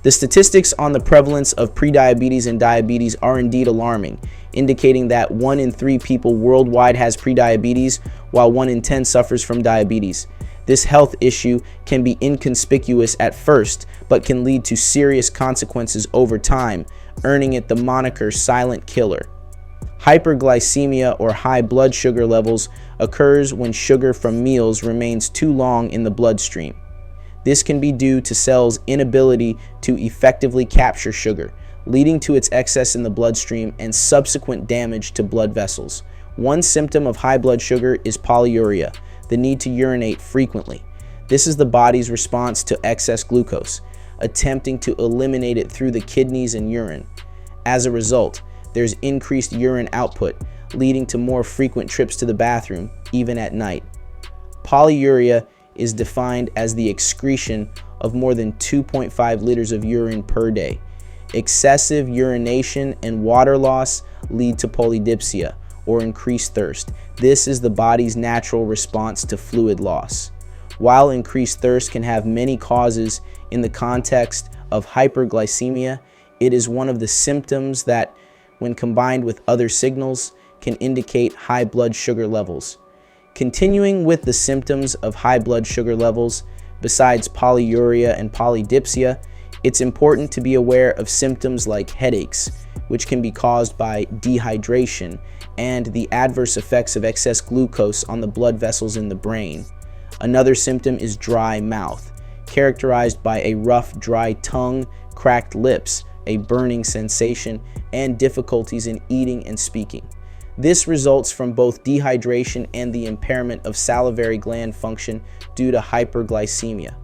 The statistics on the prevalence of prediabetes and diabetes are indeed alarming, indicating that 1 in 3 people worldwide has prediabetes, while 1 in 10 suffers from diabetes. This health issue can be inconspicuous at first, but can lead to serious consequences over time, earning it the moniker silent killer. Hyperglycemia, or high blood sugar levels, occurs when sugar from meals remains too long in the bloodstream. This can be due to cells' inability to effectively capture sugar, leading to its excess in the bloodstream and subsequent damage to blood vessels. One symptom of high blood sugar is polyuria, the need to urinate frequently. This is the body's response to excess glucose, attempting to eliminate it through the kidneys and urine. As a result, there's increased urine output, leading to more frequent trips to the bathroom, even at night. Polyuria is defined as the excretion of more than 2.5 liters of urine per day. Excessive urination and water loss lead to polydipsia, or increased thirst. This is the body's natural response to fluid loss. While increased thirst can have many causes in the context of hyperglycemia, it is one of the symptoms that, when combined with other signals, can indicate high blood sugar levels. Continuing with the symptoms of high blood sugar levels, besides polyuria and polydipsia, it's important to be aware of symptoms like headaches, which can be caused by dehydration and the adverse effects of excess glucose on the blood vessels in the brain. Another symptom is dry mouth, characterized by a rough, dry tongue, cracked lips, a burning sensation, and difficulties in eating and speaking. This results from both dehydration and the impairment of salivary gland function due to hyperglycemia.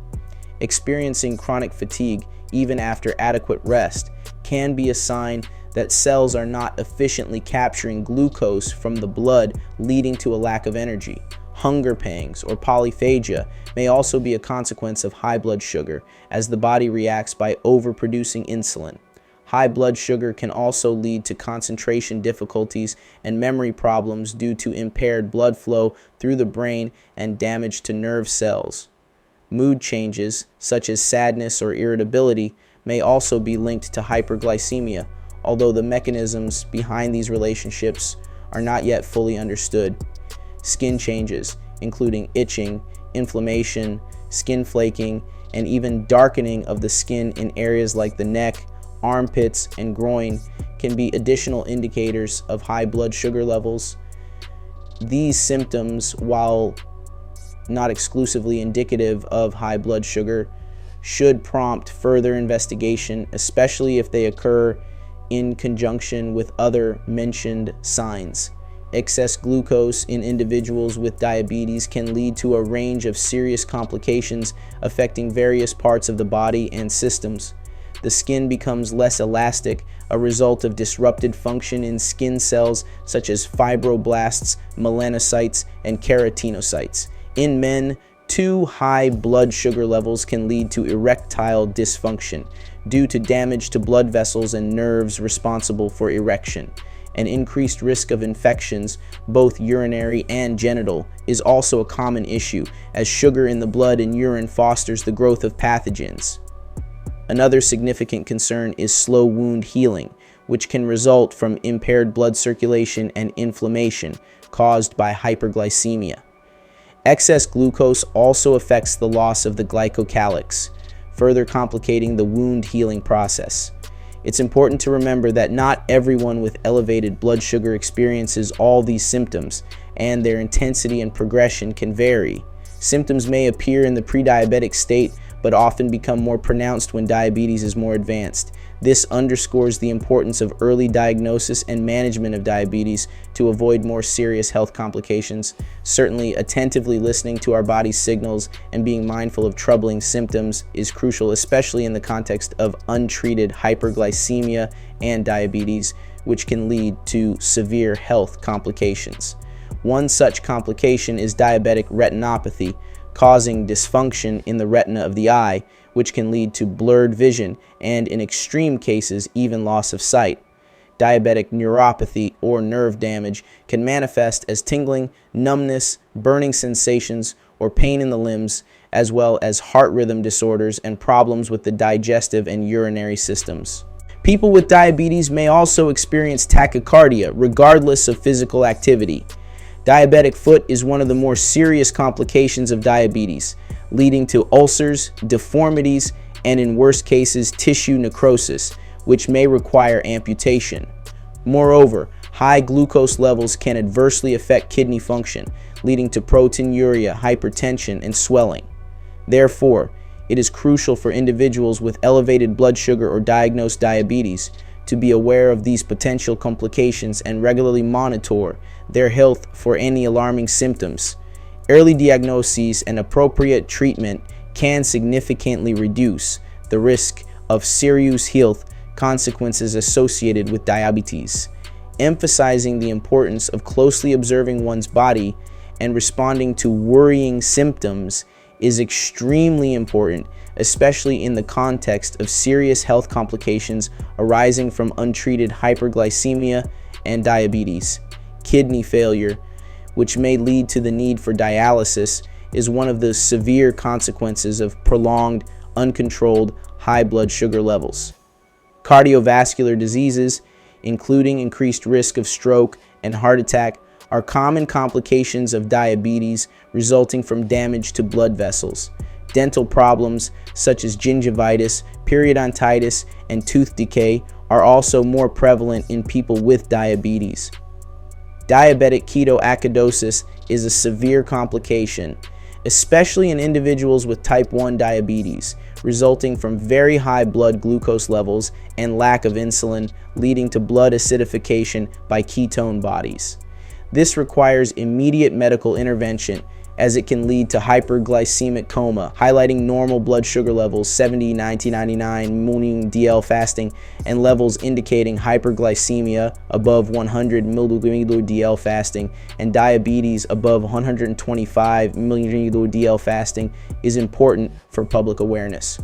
Experiencing chronic fatigue, even after adequate rest, can be a sign that cells are not efficiently capturing glucose from the blood, leading to a lack of energy. Hunger pangs or polyphagia may also be a consequence of high blood sugar, as the body reacts by overproducing insulin. High blood sugar can also lead to concentration difficulties and memory problems due to impaired blood flow through the brain and damage to nerve cells. Mood changes, such as sadness or irritability, may also be linked to hyperglycemia, although the mechanisms behind these relationships are not yet fully understood. Skin changes, including itching, inflammation, skin flaking, and even darkening of the skin in areas like the neck, armpits, and groin, can be additional indicators of high blood sugar levels. These symptoms, while not exclusively indicative of high blood sugar, should prompt further investigation, especially if they occur in conjunction with other mentioned signs. Excess glucose in individuals with diabetes can lead to a range of serious complications affecting various parts of the body and systems. The skin becomes less elastic, a result of disrupted function in skin cells such as fibroblasts, melanocytes, and keratinocytes. In men, too high blood sugar levels can lead to erectile dysfunction due to damage to blood vessels and nerves responsible for erection. An increased risk of infections, both urinary and genital, is also a common issue, as sugar in the blood and urine fosters the growth of pathogens. Another significant concern is slow wound healing, which can result from impaired blood circulation and inflammation caused by hyperglycemia. Excess glucose also affects the loss of the glycocalyx, further complicating the wound healing process. It's important to remember that not everyone with elevated blood sugar experiences all these symptoms, and their intensity and progression can vary. Symptoms may appear in the pre-diabetic state, but often become more pronounced when diabetes is more advanced. This underscores the importance of early diagnosis and management of diabetes to avoid more serious health complications. Certainly, attentively listening to our body's signals and being mindful of troubling symptoms is crucial, especially in the context of untreated hyperglycemia and diabetes, which can lead to severe health complications. One such complication is diabetic retinopathy, causing dysfunction in the retina of the eye, which can lead to blurred vision and, in extreme cases, even loss of sight. Diabetic neuropathy, or nerve damage, can manifest as tingling, numbness, burning sensations, or pain in the limbs, as well as heart rhythm disorders and problems with the digestive and urinary systems. People with diabetes may also experience tachycardia regardless of physical activity. Diabetic foot is one of the more serious complications of diabetes, leading to ulcers, deformities, and in worst cases, tissue necrosis, which may require amputation. Moreover, high glucose levels can adversely affect kidney function, leading to proteinuria, hypertension, and swelling. Therefore, it is crucial for individuals with elevated blood sugar or diagnosed diabetes to be aware of these potential complications and regularly monitor their health for any alarming symptoms. Early diagnoses and appropriate treatment can significantly reduce the risk of serious health consequences associated with diabetes, emphasizing the importance of closely observing one's body and responding to worrying symptoms is extremely important, especially in the context of serious health complications arising from untreated hyperglycemia and diabetes. Kidney failure, which may lead to the need for dialysis, is one of the severe consequences of prolonged, uncontrolled high blood sugar levels. Cardiovascular diseases, including increased risk of stroke and heart attack, are common complications of diabetes resulting from damage to blood vessels. Dental problems such as gingivitis, periodontitis, and tooth decay are also more prevalent in people with diabetes. Diabetic ketoacidosis is a severe complication, especially in individuals with type 1 diabetes, resulting from very high blood glucose levels and lack of insulin, leading to blood acidification by ketone bodies. This requires immediate medical intervention, as it can lead to hyperglycemic coma, highlighting normal blood sugar levels 70, 90, 99, morning DL fasting, and levels indicating hyperglycemia above 100 millimole DL fasting, and diabetes above 125 millimole DL fasting is important for public awareness.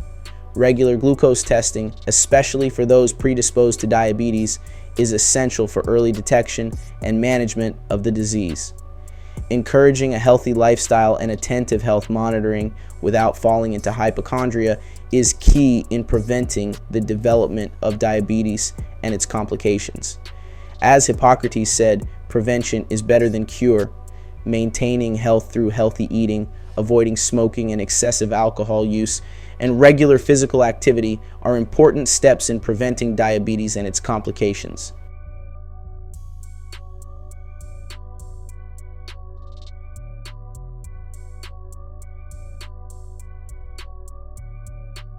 Regular glucose testing, especially for those predisposed to diabetes, is essential for early detection and management of the disease. Encouraging a healthy lifestyle and attentive health monitoring without falling into hypochondria is key in preventing the development of diabetes and its complications. As Hippocrates said, prevention is better than cure. Maintaining health through healthy eating, avoiding smoking and excessive alcohol use, and regular physical activity are important steps in preventing diabetes and its complications.